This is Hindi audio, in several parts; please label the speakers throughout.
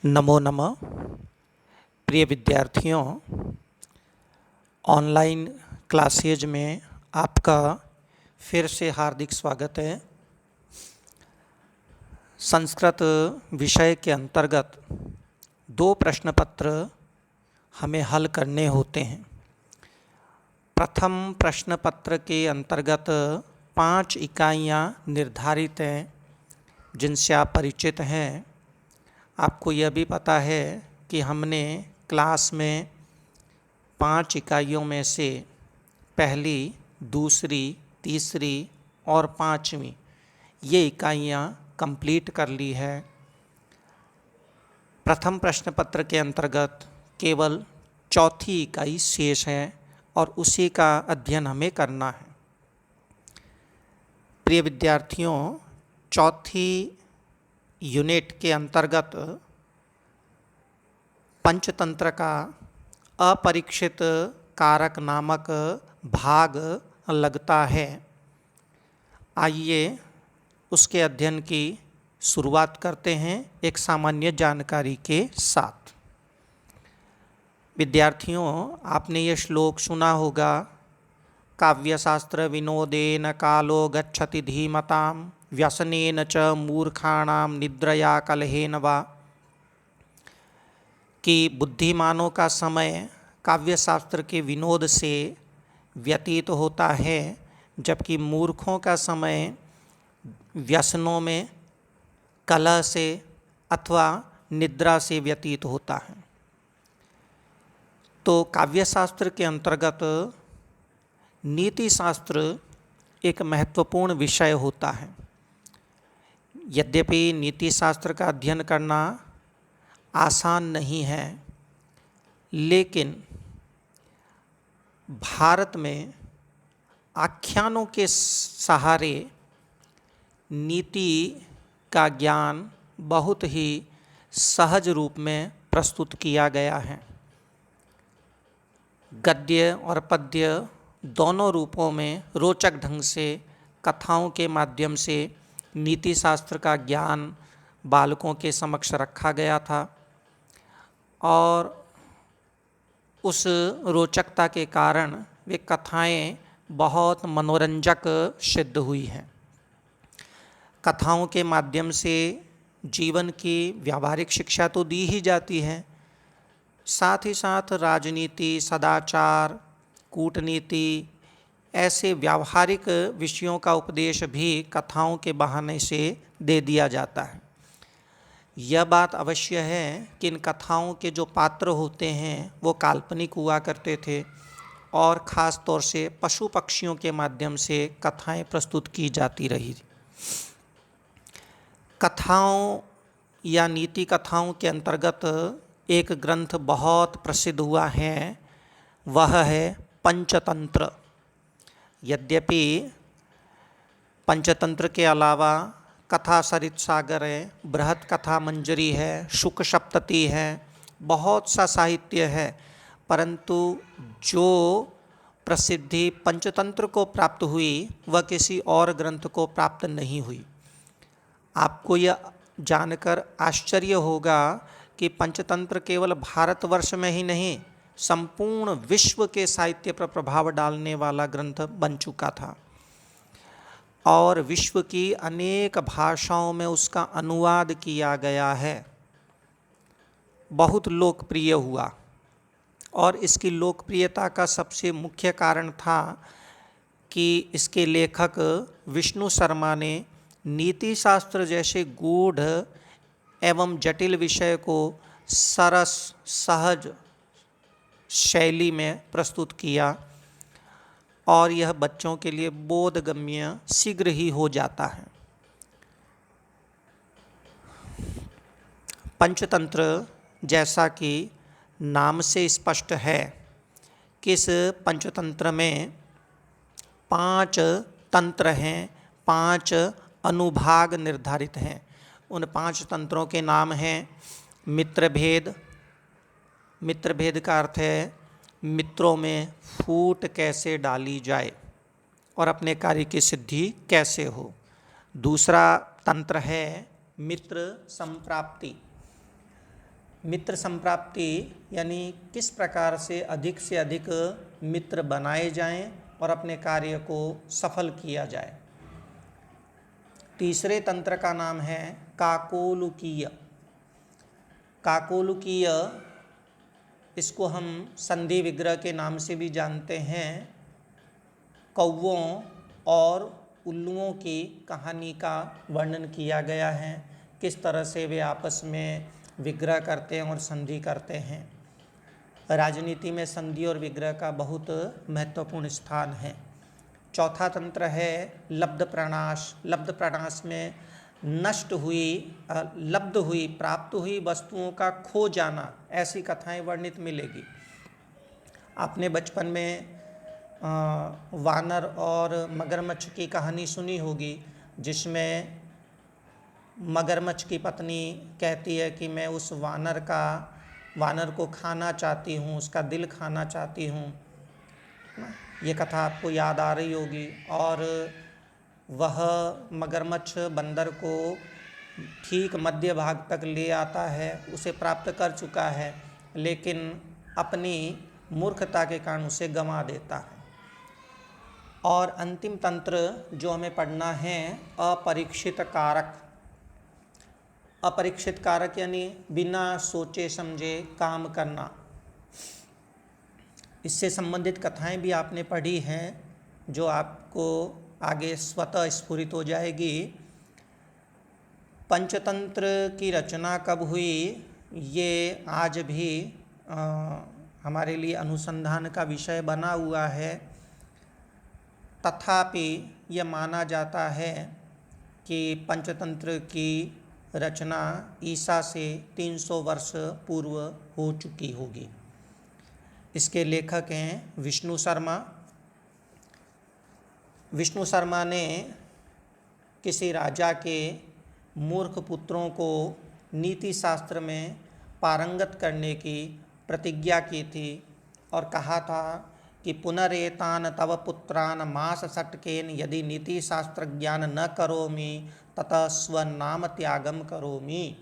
Speaker 1: नमो नमः। प्रिय विद्यार्थियों, ऑनलाइन क्लासेज में आपका फिर से हार्दिक स्वागत है। संस्कृत विषय के अंतर्गत 2 प्रश्न पत्र हमें हल करने होते हैं। प्रथम प्रश्न पत्र के अंतर्गत 5 इकाइयाँ निर्धारित हैं जिनसे आप परिचित हैं। आपको यह भी पता है कि हमने क्लास में 5 इकाइयों में से पहली, दूसरी, तीसरी और 5वीं ये इकाइयाँ कंप्लीट कर ली है। प्रथम प्रश्न पत्र के अंतर्गत केवल चौथी इकाई शेष है और उसी का अध्ययन हमें करना है। प्रिय विद्यार्थियों, चौथी यूनिट के अंतर्गत पंचतंत्र का अपरीक्षित कारक नामक भाग लगता है। आइए उसके अध्ययन की शुरुआत करते हैं एक सामान्य जानकारी के साथ। विद्यार्थियों, आपने ये श्लोक सुना होगा, काव्यशास्त्र विनोदेन कालो गच्छति धीमताम व्यसनेन च मूर्खाणाम निद्रया कलहेन वा, कि बुद्धिमानों का समय काव्यशास्त्र के विनोद से व्यतीत होता है जबकि मूर्खों का समय व्यसनों में, कलह से अथवा निद्रा से व्यतीत होता है। तो काव्यशास्त्र के अंतर्गत नीति शास्त्र एक महत्वपूर्ण विषय होता है। यद्यपि नीति शास्त्र का अध्ययन करना आसान नहीं है, लेकिन भारत में आख्यानों के सहारे नीति का ज्ञान बहुत ही सहज रूप में प्रस्तुत किया गया है। गद्य और पद्य दोनों रूपों में रोचक ढंग से कथाओं के माध्यम से नीति शास्त्र का ज्ञान बालकों के समक्ष रखा गया था और उस रोचकता के कारण वे कथाएं बहुत मनोरंजक सिद्ध हुई हैं। कथाओं के माध्यम से जीवन की व्यावहारिक शिक्षा तो दी ही जाती है, साथ ही साथ राजनीति, सदाचार, कूटनीति ऐसे व्यावहारिक विषयों का उपदेश भी कथाओं के बहाने से दे दिया जाता है। यह बात अवश्य है कि इन कथाओं के जो पात्र होते हैं वो काल्पनिक हुआ करते थे और ख़ास तौर से पशु पक्षियों के माध्यम से कथाएं प्रस्तुत की जाती रही। कथाओं या नीति कथाओं के अंतर्गत एक ग्रंथ बहुत प्रसिद्ध हुआ है, वह है पंचतंत्र। यद्यपि पंचतंत्र के अलावा कथा सरित सागर है, बृहत कथा मंजरी है, शुक सप्तति है, बहुत सा साहित्य है, परंतु जो प्रसिद्धि पंचतंत्र को प्राप्त हुई वह किसी और ग्रंथ को प्राप्त नहीं हुई। आपको यह जानकर आश्चर्य होगा कि पंचतंत्र केवल भारतवर्ष में ही नहीं, संपूर्ण विश्व के साहित्य पर प्रभाव डालने वाला ग्रंथ बन चुका था और विश्व की अनेक भाषाओं में उसका अनुवाद किया गया है। बहुत लोकप्रिय हुआ और इसकी लोकप्रियता का सबसे मुख्य कारण था कि इसके लेखक विष्णु शर्मा ने नीति शास्त्र जैसे गूढ़ एवं जटिल विषय को सरस सहज शैली में प्रस्तुत किया और यह बच्चों के लिए बोधगम्य शीघ्र ही हो जाता है। पंचतंत्र, जैसा कि नाम से स्पष्ट है कि इस पंचतंत्र में 5 तंत्र हैं, 5 अनुभाग निर्धारित हैं। उन 5 तंत्रों के नाम हैं मित्रभेद। मित्रभेद का अर्थ है मित्रों में फूट कैसे डाली जाए और अपने कार्य की सिद्धि कैसे हो। दूसरा तंत्र है मित्र संप्राप्ति। मित्र संप्राप्ति यानी किस प्रकार से अधिक मित्र बनाए जाएं और अपने कार्य को सफल किया जाए। तीसरे तंत्र का नाम है काकोलुकीय। काकोलुकीय, इसको हम संधि विग्रह के नाम से भी जानते हैं। कौवों और उल्लुओं की कहानी का वर्णन किया गया है, किस तरह से वे आपस में विग्रह करते हैं और संधि करते हैं। राजनीति में संधि और विग्रह का बहुत महत्वपूर्ण स्थान है। चौथा तंत्र है लब्ध प्रणाश। लब्ध प्रणाश में नष्ट हुई, लब्ध हुई, प्राप्त हुई वस्तुओं का खो जाना, ऐसी कथाएं वर्णित मिलेगी। आपने बचपन में वानर और मगरमच्छ की कहानी सुनी होगी, जिसमें मगरमच्छ की पत्नी कहती है कि मैं उस वानर को खाना चाहती हूँ, उसका दिल खाना चाहती हूँ। ये कथा आपको याद आ रही होगी। और वह मगरमच्छ बंदर को ठीक मध्य भाग तक ले आता है, उसे प्राप्त कर चुका है, लेकिन अपनी मूर्खता के कारण उसे गंवा देता है। और अंतिम तंत्र जो हमें पढ़ना है, अपरीक्षित कारक। अपरीक्षित कारक यानी बिना सोचे समझे काम करना। इससे संबंधित कथाएं भी आपने पढ़ी हैं, जो आपको आगे स्वतः स्फुरित हो जाएगी। पंचतंत्र की रचना कब हुई, ये आज भी हमारे लिए अनुसंधान का विषय बना हुआ है। तथापि यह माना जाता है कि पंचतंत्र की रचना ईसा से 300 वर्ष पूर्व हो चुकी होगी। इसके लेखक हैं विष्णु शर्मा। विष्णु शर्मा ने किसी राजा के मूर्ख पुत्रों को नीति शास्त्र में पारंगत करने की प्रतिज्ञा की थी और कहा था कि पुनरेतान तव पुत्रान मास षट्केन यदि नीति शास्त्र ज्ञान न करोमि ततः स्वनाम त्यागम करोमि,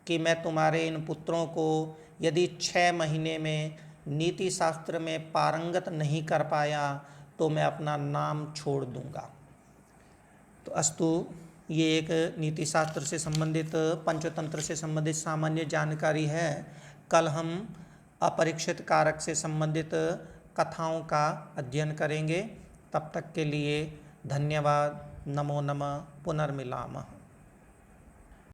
Speaker 1: कि मैं तुम्हारे इन पुत्रों को यदि 6 महीने में नीति शास्त्र में पारंगत नहीं कर पाया तो मैं अपना नाम छोड़ दूंगा। तो अस्तु, ये एक नीति शास्त्र से संबंधित, पंचतंत्र से संबंधित सामान्य जानकारी है। कल हम अपरीक्षित कारक से संबंधित कथाओं का अध्ययन करेंगे। तब तक के लिए धन्यवाद। नमो नमः। पुनर्मिलामः।